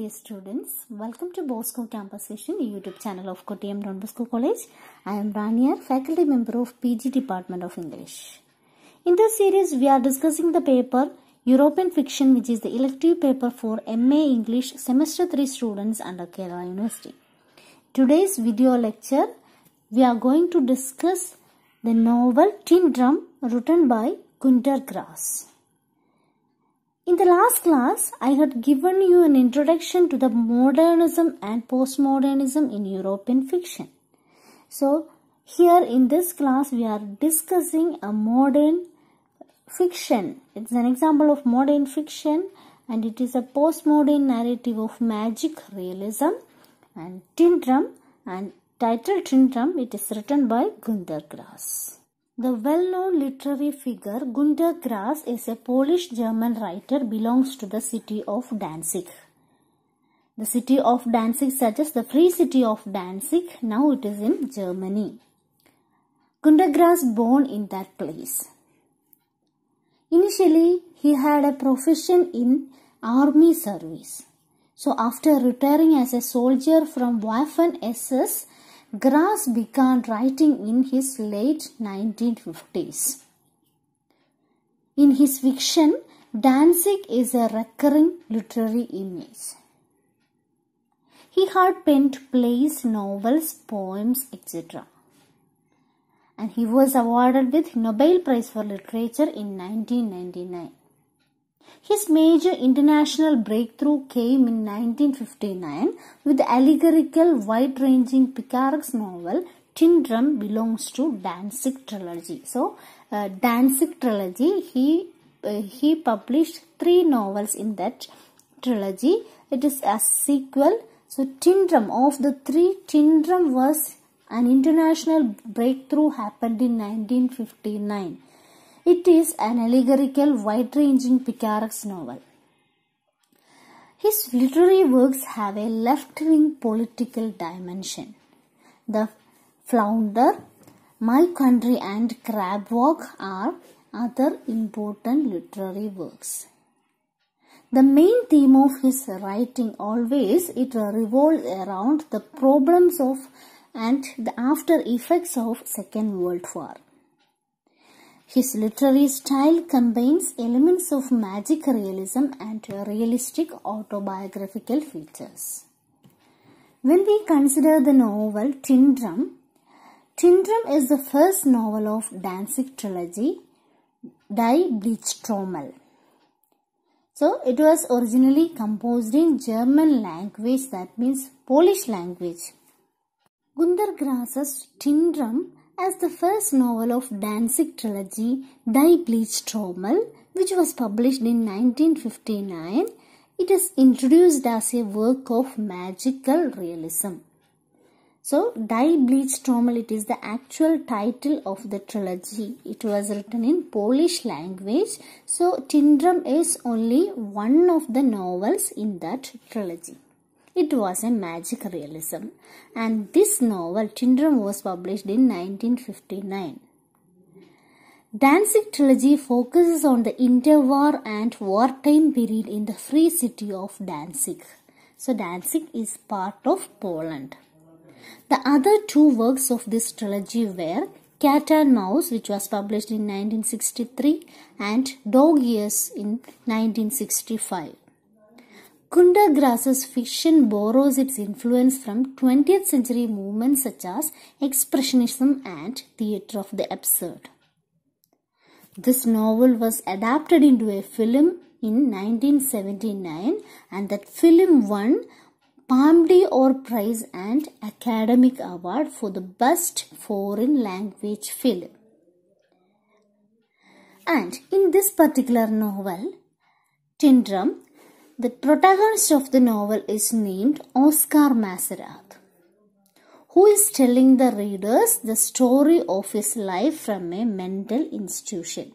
dear students. Welcome to Bosco Campus Vision YouTube channel of Kottayam Don Bosco College. I am Rania, faculty member of PG Department of English. In this series, we are discussing the paper European Fiction, which is the elective paper for MA English Semester 3 students under Kerala University. Today's video lecture, we are going to discuss the novel Tin Drum written by Günter Grass. In the last class, I had given you an introduction to the modernism and postmodernism in European fiction. So, here in this class, we are discussing a modern fiction. It's an example of modern fiction and it is a postmodern narrative of magic realism and Tin Drum, and titled Tin Drum, it is written by Günter Grass. The well-known literary figure Günter Grass is a Polish-German writer belongs to the city of Danzig. The city of Danzig suggests the free city of Danzig. Now it is in Germany. Günter Grass born in that place. Initially, he had a profession in army service. So after retiring as a soldier from Waffen-SS, Grass began writing in his late 1950s. In his fiction, Danzig is a recurring literary image. He had penned plays, novels, poems, etc. And he was awarded with Nobel Prize for Literature in 1999. His major international breakthrough came in 1959 with the allegorical, wide-ranging Picaresque novel Tin Drum belongs to Danzig trilogy. So, Danzig trilogy, he published 3 novels in that trilogy. It is a sequel. So, Tin Drum, of the 3, Tin Drum was an international breakthrough happened in 1959. It is an allegorical, wide-ranging Picaresque novel. His literary works have a left-wing political dimension. The Flounder, My Country and Crab Walk are other important literary works. The main theme of his writing always it revolves around the problems of and the after effects of Second World War. His literary style combines elements of magic realism and realistic autobiographical features. When we consider the novel Tin Drum is the first novel of Danzig trilogy, Die Blitztrommel. So, it was originally composed in German language, that means Polish language. Günter Grass's Tin Drum as the first novel of Danzig trilogy, Die Blitztrommel, which was published in 1959, it is introduced as a work of magical realism. So, Die Blitztrommel, it is the actual title of the trilogy. It was written in Polish language. So, Tin Drum is only one of the novels in that trilogy. It was a magic realism, and this novel, Tin Drum, was published in 1959. Danzig trilogy focuses on the interwar and wartime period in the free city of Danzig. So, Danzig is part of Poland. The other 2 works of this trilogy were Cat and Mouse, which was published in 1963, and Dog Years in 1965. Günter Grass's fiction borrows its influence from 20th century movements such as Expressionism and theatre of the absurd. This novel was adapted into a film in 1979 and that film won Palme d'Or Prize and Academic Award for the Best Foreign Language Film. And in this particular novel, Tin Drum, the protagonist of the novel is named Oskar Masserath, who is telling the readers the story of his life from a mental institution.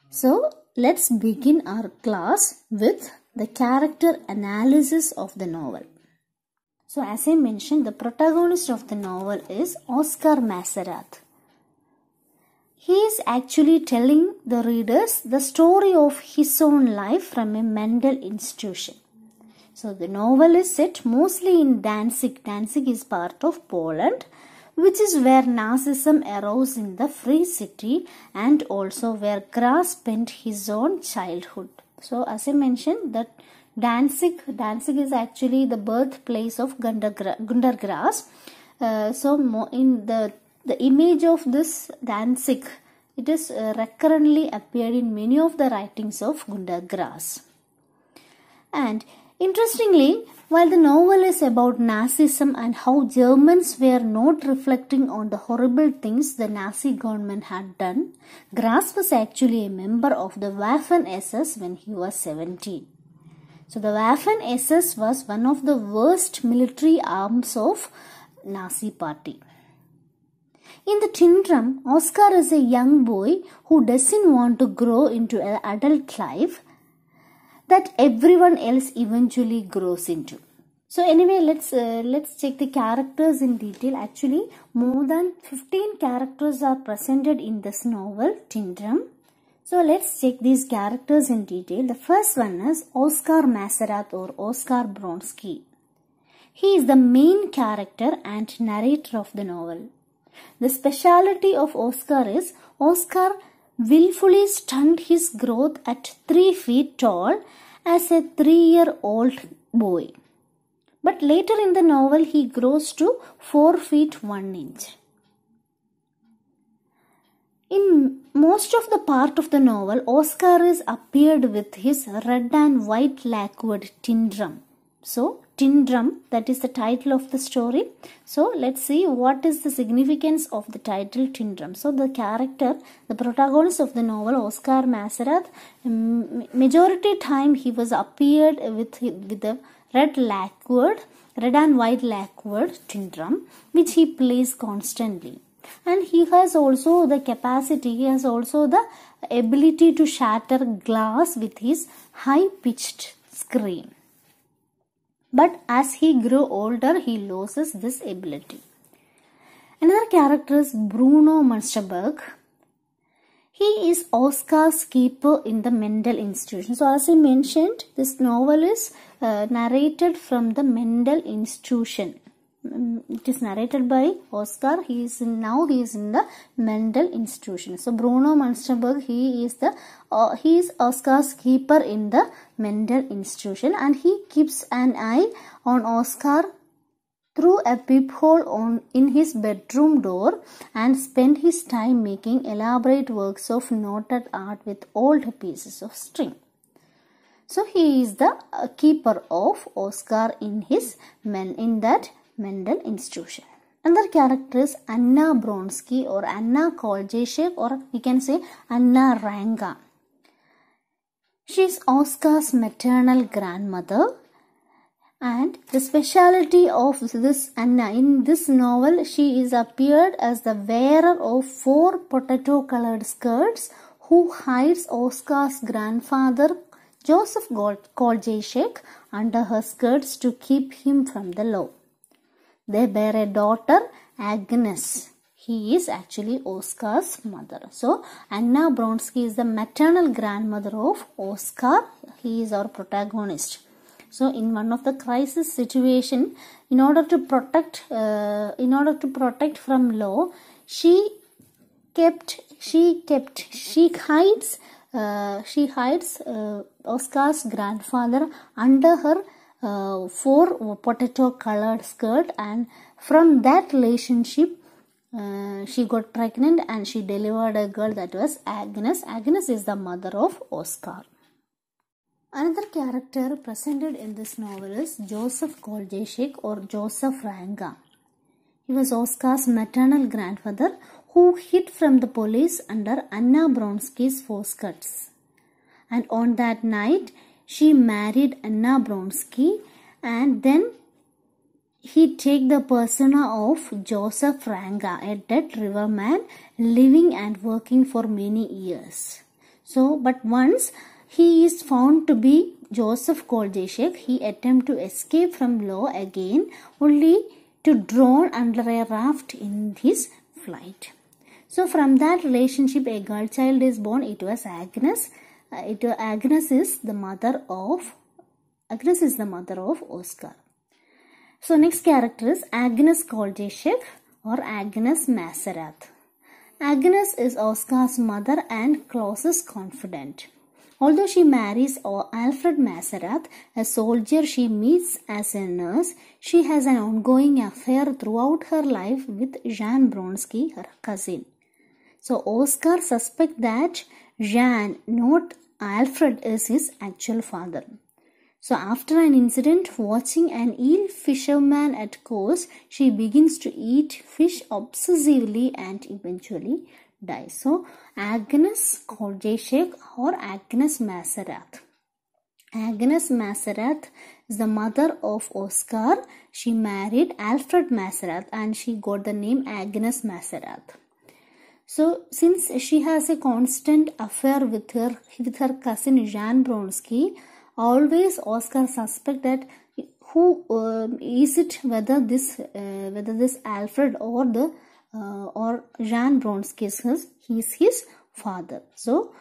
So, let's begin our class with the character analysis of the novel. So, as I mentioned, the protagonist of the novel is Oskar Masserath. He is actually telling the readers the story of his own life from a mental institution. So the novel is set mostly in Danzig. Danzig is part of Poland, which is where Nazism arose in the Free City and also where Grass spent his own childhood. So as I mentioned, that Danzig is actually the birthplace of Günter Grass. In the image of this Danzig, it is recurrently appeared in many of the writings of Günter Grass. And interestingly, while the novel is about Nazism and how Germans were not reflecting on the horrible things the Nazi government had done, Grass was actually a member of the Waffen-SS when he was 17. So the Waffen-SS was one of the worst military arms of Nazi party. In the Tintram, Oscar is a young boy who doesn't want to grow into an adult life that everyone else eventually grows into. So anyway, let's check the characters in detail. Actually, more than 15 characters are presented in this novel, Tintram. So let's check these characters in detail. The first one is Oskar Maserath or Oskar Bronski. He is the main character and narrator of the novel. The speciality of Oskar is Oskar willfully stunted his growth at 3 feet tall as a 3-year-old boy. But later in the novel, he grows to 4 feet 1 inch. In most of the part of the novel, Oskar is appeared with his red and white lacquered Tintram. So, Tintram, that is the title of the story. So, let's see what is the significance of the title Tintram. So, the character, the protagonist of the novel, Oskar Maserath, majority time he was appeared with the red and white lacquered Tintram, which he plays constantly. And he has also the capacity, he has also the ability to shatter glass with his high-pitched scream. But as he grew older, he loses this ability. Another character is Bruno Münsterberg. He is Oskar's keeper in the Mendel Institution. So as I mentioned, this novel is narrated from the Mendel Institution. It is narrated by Oskar. He is in the Mendel Institution. So Bruno Münsterberg, he is Oskar's keeper in the Mendel Institution, and he keeps an eye on Oskar through a peephole in his bedroom door and spend his time making elaborate works of knotted art with old pieces of string. So he is the keeper of Oskar in that Mendel Institution. Another character is Anna Bronski or Anna Koljeshek, or we can say Anna Ranga. She is Oskar's maternal grandmother, and the speciality of this Anna, in this novel, she is appeared as the wearer of 4 potato-colored skirts who hides Oskar's grandfather Joseph Koljeshek under her skirts to keep him from the law. They bear a daughter, Agnes. He is actually Oskar's mother. So, Anna Bronski is the maternal grandmother of Oskar. He is our protagonist. So, in one of the crisis situation, in order to protect from law, she hides Oskar's grandfather under her 4 potato-colored skirt, and from that relationship, she got pregnant and she delivered a girl that was Agnes. Agnes is the mother of Oskar. Another character presented in this novel is Joseph Koljeshek or Joseph Ranga. He was Oskar's maternal grandfather who hid from the police under Anna Bronski's footsteps. And on that night, she married Anna Bronski, and then he take the persona of Joseph Ranga, a dead riverman living and working for many years. So, but once he is found to be Joseph Koljeshek, he attempt to escape from law again, only to drown under a raft in his flight. So, from that relationship, a girl child is born. It was Agnes. Agnes is the mother of Agnes is the mother of Oscar. So next character is Agnes Koldeshek or Agnes Maserath. Agnes is Oscar's mother and closest confidant. Although she marries Alfred Maserath, a soldier she meets as a nurse, she has an ongoing affair throughout her life with Jean Bronsky, her cousin. So Oscar suspects that Jean, not Alfred, is his actual father. So after an incident watching an eel fisherman at Kos, she begins to eat fish obsessively and eventually dies. So Agnes Koldeshek or Agnes Maserath. Agnes Maserath is the mother of Oscar. She married Alfred Maserath and she got the name Agnes Maserath. So since she has a constant affair with her cousin Jean Bronsky, always Oscar suspect that who is it, whether this Alfred or Jean Bronsky is his father. So,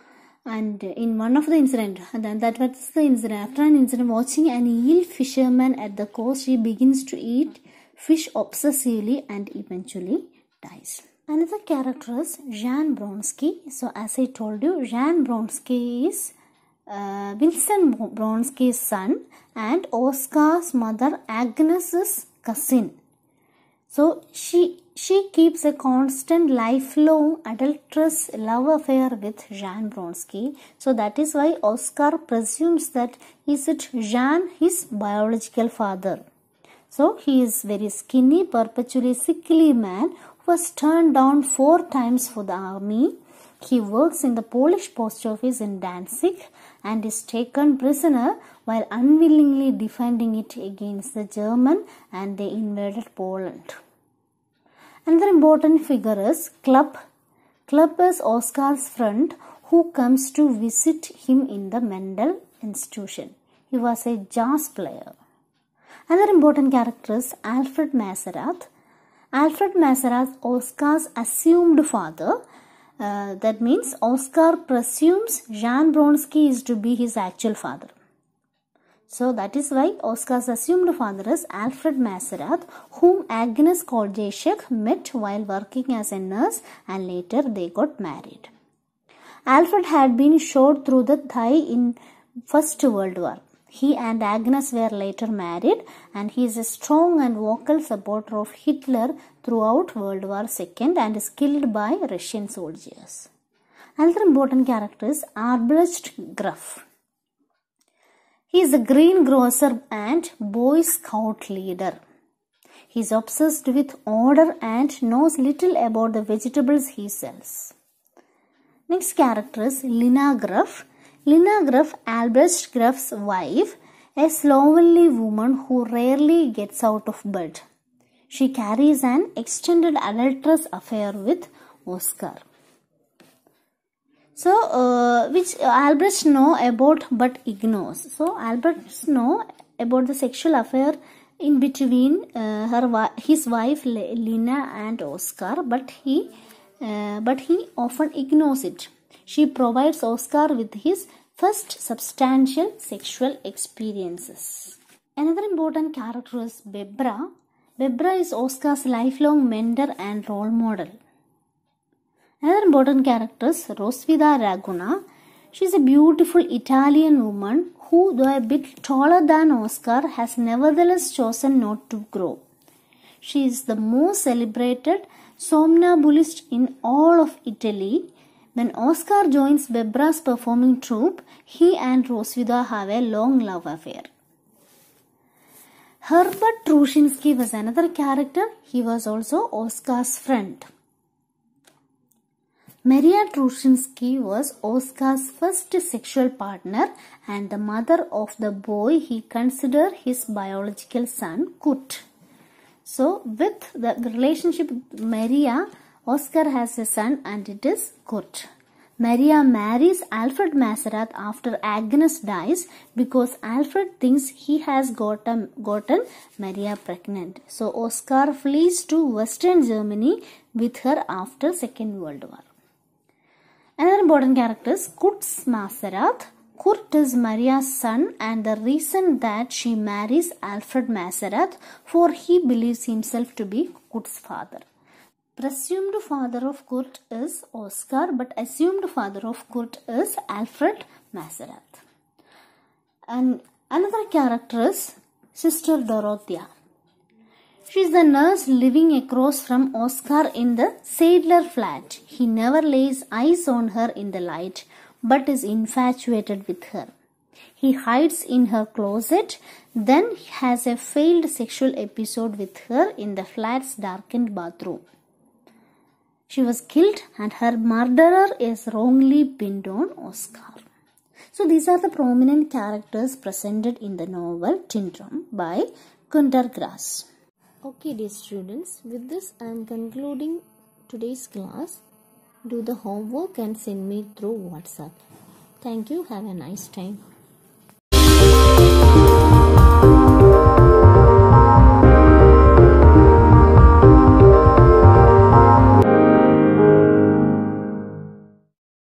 and in one of the incident, that was the incident. After an incident, watching an eel fisherman at the coast, she begins to eat fish obsessively and eventually dies. Another character is Jean Bronsky. So, as I told you, Jean Bronsky is Vincent Bronsky's son and Oscar's mother Agnes's cousin. So she keeps a constant lifelong adulterous love affair with Jean Bronsky. So that is why Oscar presumes that is it Jean his biological father. So he is very skinny, perpetually sickly man who was turned down 4 times for the army. He works in the Polish post office in Danzig and is taken prisoner while unwillingly defending it against the German and they invaded Poland. Another important figure is Club. Club is Oscar's friend who comes to visit him in the Mendel institution. He was a jazz player. Another important character is Alfred Maserath. Alfred Maserath, Oscar's assumed father. That means Oscar presumes Jean Bronsky is to be his actual father. So that is why Oscar's assumed father is Alfred Maserath, whom Agnes Koldeshek met while working as a nurse and later they got married. Alfred had been shot through the thigh in First World War. He and Agnes were later married and he is a strong and vocal supporter of Hitler throughout World War II and is killed by Russian soldiers. Another important character is Albrecht Gruff. He is a greengrocer and Boy Scout leader. He is obsessed with order and knows little about the vegetables he sells. Next character is Lina Gruff. Lina Gruff, Albrecht Gruff's wife, a slovenly woman who rarely gets out of bed. She carries an extended adulterous affair with Oscar. So, which Albrecht knows about but ignores. So, Albrecht knows about the sexual affair in between his wife Lina and Oscar, but he often ignores it. She provides Oscar with his first substantial sexual experiences. Another important character is Bebra. Bebra is Oscar's lifelong mentor and role model. Another important character is Rosvida Raguna. She is a beautiful Italian woman who, though a bit taller than Oscar, has nevertheless chosen not to grow. She is the most celebrated somnambulist in all of Italy. When Oscar joins Bebra's performing troupe, he and Rosvida have a long love affair. Herbert Trushinsky was another character. He was also Oscar's friend. Maria Trushinsky was Oscar's first sexual partner and the mother of the boy he considered his biological son, Kurt. So, with the relationship with Maria, Oscar has a son and it is Kurt. Maria marries Alfred Maserath after Agnes dies because Alfred thinks he has gotten Maria pregnant. So Oscar flees to Western Germany with her after Second World War. Another important character is Kurt Maserath. Kurt is Maria's son and the reason that she marries Alfred Maserat, for he believes himself to be Kurt's father. Presumed father of Kurt is Oscar, but assumed father of Kurt is Alfred Maserat. And another character is Sister Dorothea. She is the nurse living across from Oscar in the Sadler flat. He never lays eyes on her in the light, but is infatuated with her. He hides in her closet, then has a failed sexual episode with her in the flat's darkened bathroom. She was killed and her murderer is wrongly pinned on Oscar. So these are the prominent characters presented in the novel Tin Drum by Günter Grass. Okay dear students, with this I am concluding today's class. Do the homework and send me through WhatsApp. Thank you. Have a nice time.